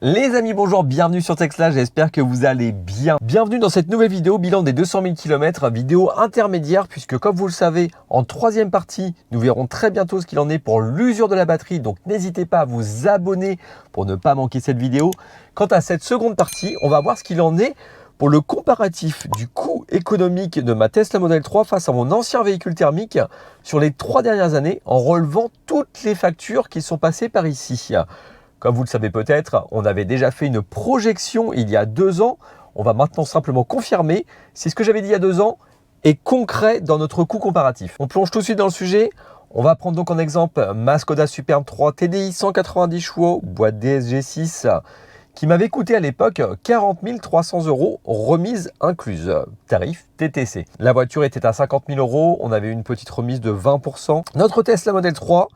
Les amis, bonjour, bienvenue sur Tesla, j'espère que vous allez bien. Bienvenue dans cette nouvelle vidéo, bilan des 200 000 km, vidéo intermédiaire, puisque comme vous le savez, en troisième partie, nous verrons très bientôt ce qu'il en est pour l'usure de la batterie, donc n'hésitez pas à vous abonner pour ne pas manquer cette vidéo. Quant à cette seconde partie, on va voir ce qu'il en est pour le comparatif du coût économique de ma Tesla Model 3 face à mon ancien véhicule thermique sur les 3 dernières années, en relevant toutes les factures qui sont passées par ici. Comme vous le savez peut-être, on avait déjà fait une projection il y a 2 ans. On va maintenant simplement confirmer si ce que j'avais dit il y a 2 ans est concret dans notre coût comparatif. On plonge tout de suite dans le sujet. On va prendre donc en exemple ma Skoda Superb 3 TDI 190 chevaux, boîte DSG 6, qui m'avait coûté à l'époque 40 300 €, remise incluse, tarif TTC. La voiture était à 50 000 €, on avait une petite remise de 20%. Notre Tesla Model 3,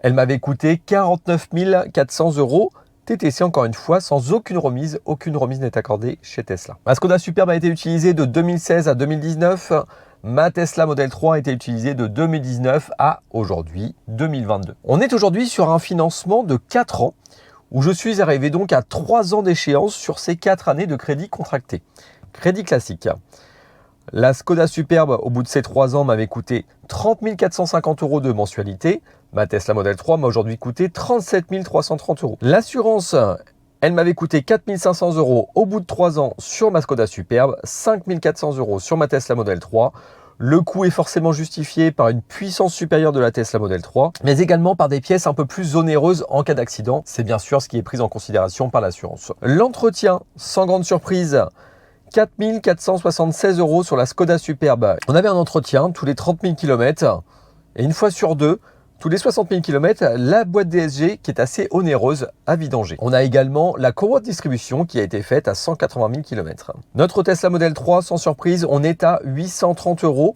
elle m'avait coûté 49 400 €, TTC encore une fois, sans aucune remise n'est accordée chez Tesla. Ma Skoda Superb a été utilisée de 2016 à 2019, ma Tesla Model 3 a été utilisée de 2019 à aujourd'hui, 2022. On est aujourd'hui sur un financement de 4 ans, où je suis arrivé donc à 3 ans d'échéance sur ces 4 années de crédit contracté. Crédit classique. La Skoda Superb, au bout de ces 3 ans, m'avait coûté 30 450 € de mensualité. Ma Tesla Model 3 m'a aujourd'hui coûté 37 330 €. L'assurance, elle m'avait coûté 4 500 € au bout de 3 ans sur ma Skoda Superb, 5 400 € sur ma Tesla Model 3. Le coût est forcément justifié par une puissance supérieure de la Tesla Model 3, mais également par des pièces un peu plus onéreuses en cas d'accident. C'est bien sûr ce qui est pris en considération par l'assurance. L'entretien, sans grande surprise, 4 476 € sur la Skoda Superb. On avait un entretien tous les 30 000 km et une fois sur deux, tous les 60 000 km, la boîte DSG qui est assez onéreuse à vidanger. On a également la courroie de distribution qui a été faite à 180 000 km. Notre Tesla Model 3, sans surprise, on est à 830 €.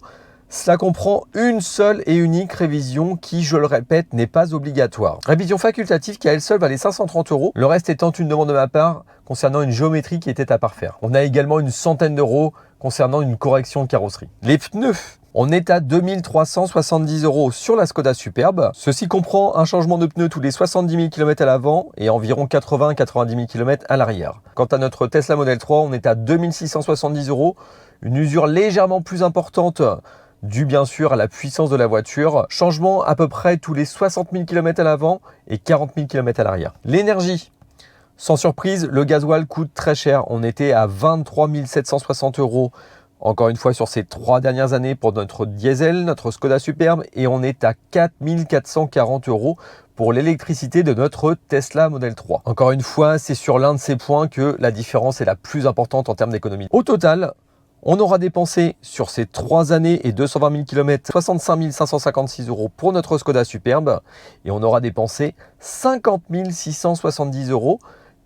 Cela comprend une seule et unique révision qui, je le répète, n'est pas obligatoire. Révision facultative qui à elle seule valait 530 €, le reste étant une demande de ma part concernant une géométrie qui était à parfaire. On a également une centaine d'euros concernant une correction de carrosserie. Les pneus, on est à 2 370 € sur la Skoda Superb. Ceci comprend un changement de pneus tous les 70 000 km à l'avant et environ 80-90 000 km à l'arrière. Quant à notre Tesla Model 3, on est à 2 670 €, une usure légèrement plus importante dû bien sûr à la puissance de la voiture. Changement à peu près tous les 60 000 km à l'avant et 40 000 km à l'arrière. L'énergie, sans surprise, le gasoil coûte très cher. On était à 23 760 €, encore une fois sur ces 3 dernières années pour notre diesel, notre Skoda Superb, et on est à 4 440 € pour l'électricité de notre Tesla Model 3. Encore une fois, c'est sur l'un de ces points que la différence est la plus importante en termes d'économie. Au total, on aura dépensé sur ces 3 années et 220 000 km 65 556 € pour notre Skoda Superb et on aura dépensé 50 670 €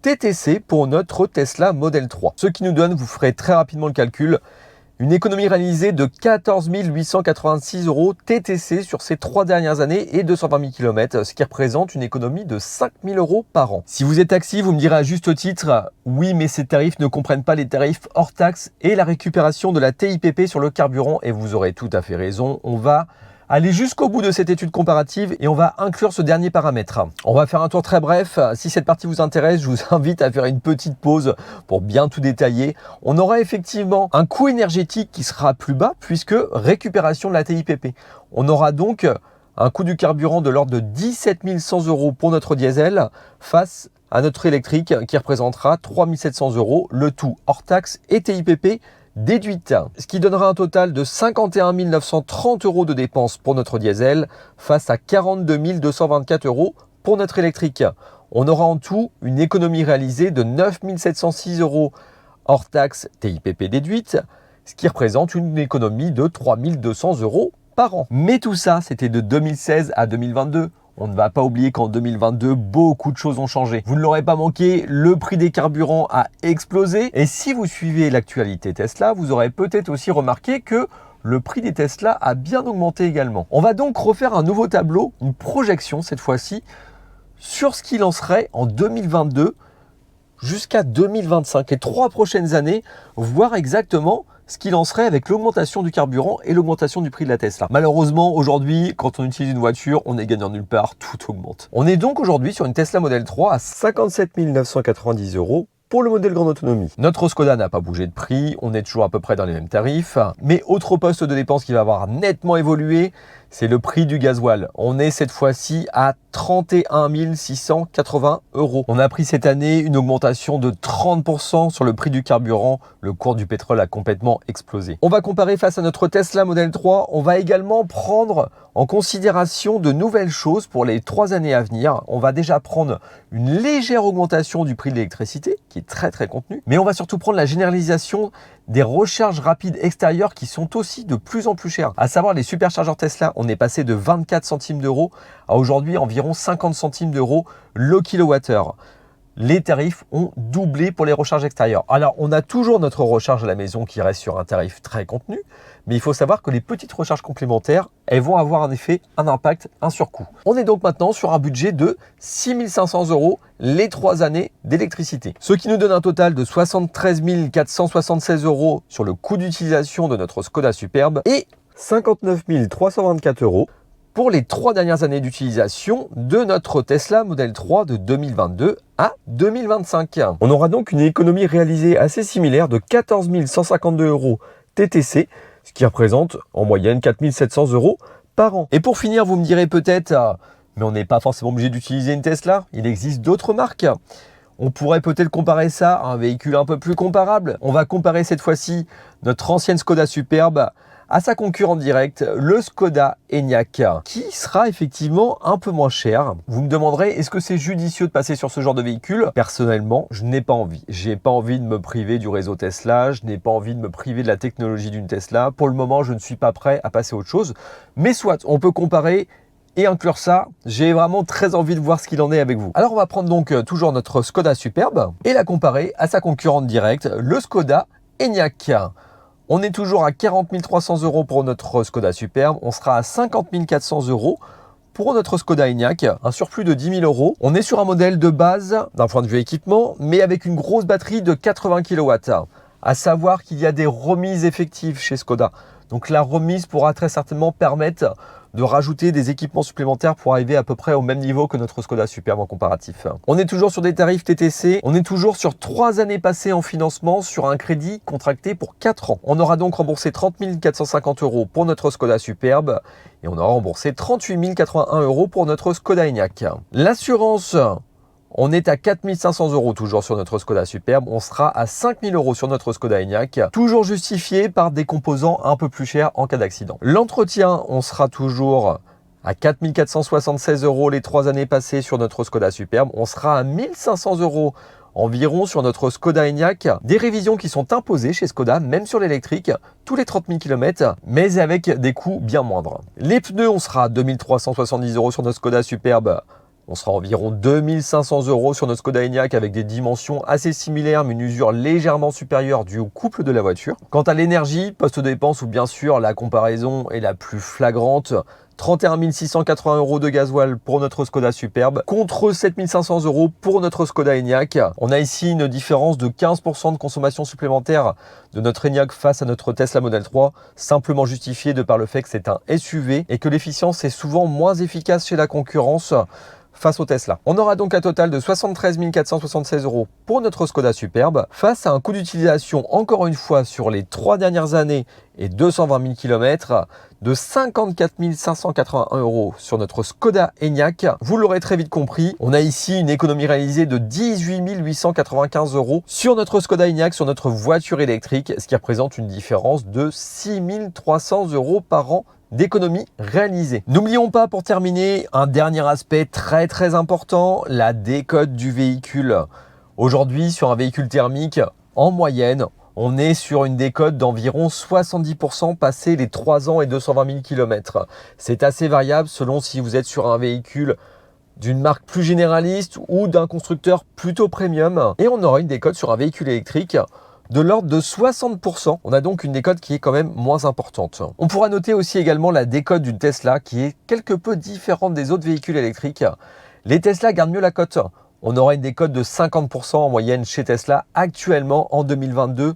TTC pour notre Tesla Model 3. Ce qui nous donne, vous ferez très rapidement le calcul, une économie réalisée de 14 886 € TTC sur ces 3 dernières années et 220 000 km, ce qui représente une économie de 5 000 € par an. Si vous êtes taxi, vous me direz à juste titre, oui, mais ces tarifs ne comprennent pas les tarifs hors taxe et la récupération de la TIPP sur le carburant, et vous aurez tout à fait raison. On va aller jusqu'au bout de cette étude comparative et on va inclure ce dernier paramètre. On va faire un tour très bref. Si cette partie vous intéresse, je vous invite à faire une petite pause pour bien tout détailler. On aura effectivement un coût énergétique qui sera plus bas puisque récupération de la TIPP. On aura donc un coût du carburant de l'ordre de 17 100 € pour notre diesel face à notre électrique qui représentera 3 700 €, le tout hors taxe et TIPP déduite, ce qui donnera un total de 51 930 € de dépenses pour notre diesel face à 42 224 € pour notre électrique. On aura en tout une économie réalisée de 9 706 € hors taxe TIPP déduite, ce qui représente une économie de 3 200 € par an. Mais tout ça, c'était de 2016 à 2022. On ne va pas oublier qu'en 2022, beaucoup de choses ont changé. Vous ne l'aurez pas manqué, le prix des carburants a explosé. Et si vous suivez l'actualité Tesla, vous aurez peut-être aussi remarqué que le prix des Tesla a bien augmenté également. On va donc refaire un nouveau tableau, une projection cette fois-ci, sur ce qu'il en serait en 2022 jusqu'à 2025, les 3 prochaines années, voir exactement ce qu'il en serait avec l'augmentation du carburant et l'augmentation du prix de la Tesla. Malheureusement, aujourd'hui, quand on utilise une voiture, on est gagnant nulle part, tout augmente. On est donc aujourd'hui sur une Tesla Model 3 à 57 990 € pour le modèle grande autonomie. Notre Skoda n'a pas bougé de prix, on est toujours à peu près dans les mêmes tarifs. Mais autre poste de dépense qui va avoir nettement évolué, c'est le prix du gasoil. On est cette fois-ci à 31 680 €. On a pris cette année une augmentation de 30% sur le prix du carburant. Le cours du pétrole a complètement explosé. On va comparer face à notre Tesla Model 3. On va également prendre en considération de nouvelles choses pour les 3 années à venir. On va déjà prendre une légère augmentation du prix de l'électricité, qui est très contenue. Mais on va surtout prendre la généralisation des recharges rapides extérieures qui sont aussi de plus en plus chères. À savoir les superchargeurs Tesla, on est passé de 24 centimes d'euros à aujourd'hui environ 50 centimes d'euros le kilowattheure. Les tarifs ont doublé pour les recharges extérieures. Alors, on a toujours notre recharge à la maison qui reste sur un tarif très contenu, mais il faut savoir que les petites recharges complémentaires, elles vont avoir en effet un impact, un surcoût. On est donc maintenant sur un budget de 6 500 € les 3 années d'électricité. Ce qui nous donne un total de 73 476 € sur le coût d'utilisation de notre Skoda Superbe et 59 324 € pour les 3 dernières années d'utilisation de notre Tesla Model 3 de 2022 à 2025. On aura donc une économie réalisée assez similaire de 14 152 € TTC, ce qui représente en moyenne 4 700 € par an. Et pour finir, vous me direz peut-être, mais on n'est pas forcément obligé d'utiliser une Tesla, il existe d'autres marques. On pourrait peut-être comparer ça à un véhicule un peu plus comparable. On va comparer cette fois-ci notre ancienne Skoda Superbe à sa concurrente directe, le Skoda Enyaq, qui sera effectivement un peu moins cher. Vous me demanderez, est-ce que c'est judicieux de passer sur ce genre de véhicule? Personnellement, je n'ai pas envie. J'ai pas envie de me priver du réseau Tesla, je n'ai pas envie de me priver de la technologie d'une Tesla. Pour le moment, je ne suis pas prêt à passer à autre chose. Mais soit, on peut comparer et inclure ça. J'ai vraiment très envie de voir ce qu'il en est avec vous. Alors, on va prendre donc toujours notre Skoda Superbe et la comparer à sa concurrente directe, le Skoda Enyaq. On est toujours à 40 300 € pour notre Skoda Superbe. On sera à 50 400 € pour notre Skoda Enyaq, un surplus de 10 000 €. On est sur un modèle de base d'un point de vue équipement, mais avec une grosse batterie de 80 kW. À savoir qu'il y a des remises effectives chez Skoda. Donc la remise pourra très certainement permettre de rajouter des équipements supplémentaires pour arriver à peu près au même niveau que notre Skoda Superbe en comparatif. On est toujours sur des tarifs TTC, on est toujours sur 3 années passées en financement sur un crédit contracté pour 4 ans. On aura donc remboursé 30 450 € pour notre Skoda Superbe et on aura remboursé 38 081 € pour notre Skoda Enyaq. L'assurance, on est à 4 500 € toujours sur notre Skoda Superbe. On sera à 5 000 € sur notre Skoda Enyaq, toujours justifié par des composants un peu plus chers en cas d'accident. L'entretien, on sera toujours à 4 476 € les 3 années passées sur notre Skoda Superbe. On sera à 1 500 € environ sur notre Skoda Enyaq. Des révisions qui sont imposées chez Skoda, même sur l'électrique, tous les 30 000 km, mais avec des coûts bien moindres. Les pneus, on sera à 2 370 € sur notre Skoda Superbe. On sera environ 2 500 € sur notre Skoda Enyaq avec des dimensions assez similaires mais une usure légèrement supérieure due au couple de la voiture. Quant à l'énergie, poste de dépense où bien sûr la comparaison est la plus flagrante, 31 680 € de gasoil pour notre Skoda Superbe contre 7 500 € pour notre Skoda Enyaq. On a ici une différence de 15% de consommation supplémentaire de notre Enyaq face à notre Tesla Model 3, simplement justifiée de par le fait que c'est un SUV et que l'efficience est souvent moins efficace chez la concurrence face au Tesla. On aura donc un total de 73 476 € pour notre Skoda Superbe face à un coût d'utilisation, encore une fois, sur les 3 dernières années et 220 000 km de 54 581 € sur notre Skoda Enyaq. Vous l'aurez très vite compris, on a ici une économie réalisée de 18 895 € sur notre Skoda Enyaq, sur notre voiture électrique, ce qui représente une différence de 6 300 € par an d'économie réalisée. N'oublions pas pour terminer un dernier aspect très important, la décote du véhicule. Aujourd'hui, sur un véhicule thermique, en moyenne, on est sur une décote d'environ 70% passé les 3 ans et 220 000 km. C'est assez variable selon si vous êtes sur un véhicule d'une marque plus généraliste ou d'un constructeur plutôt premium. Et on aura une décote sur un véhicule électrique de l'ordre de 60%. On a donc une décote qui est quand même moins importante. On pourra noter aussi également la décote d'une Tesla qui est quelque peu différente des autres véhicules électriques. Les Tesla gardent mieux la cote. On aura une décote de 50% en moyenne chez Tesla actuellement en 2022.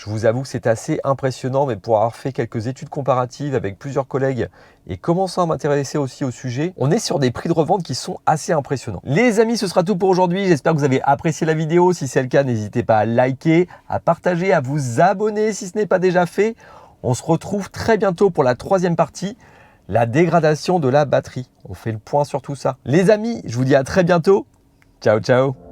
Je vous avoue que c'est assez impressionnant, mais pour avoir fait quelques études comparatives avec plusieurs collègues et commençant à m'intéresser aussi au sujet, on est sur des prix de revente qui sont assez impressionnants. Les amis, ce sera tout pour aujourd'hui. J'espère que vous avez apprécié la vidéo. Si c'est le cas, n'hésitez pas à liker, à partager, à vous abonner si ce n'est pas déjà fait. On se retrouve très bientôt pour la troisième partie, la dégradation de la batterie. On fait le point sur tout ça. Les amis, je vous dis à très bientôt. Ciao, ciao.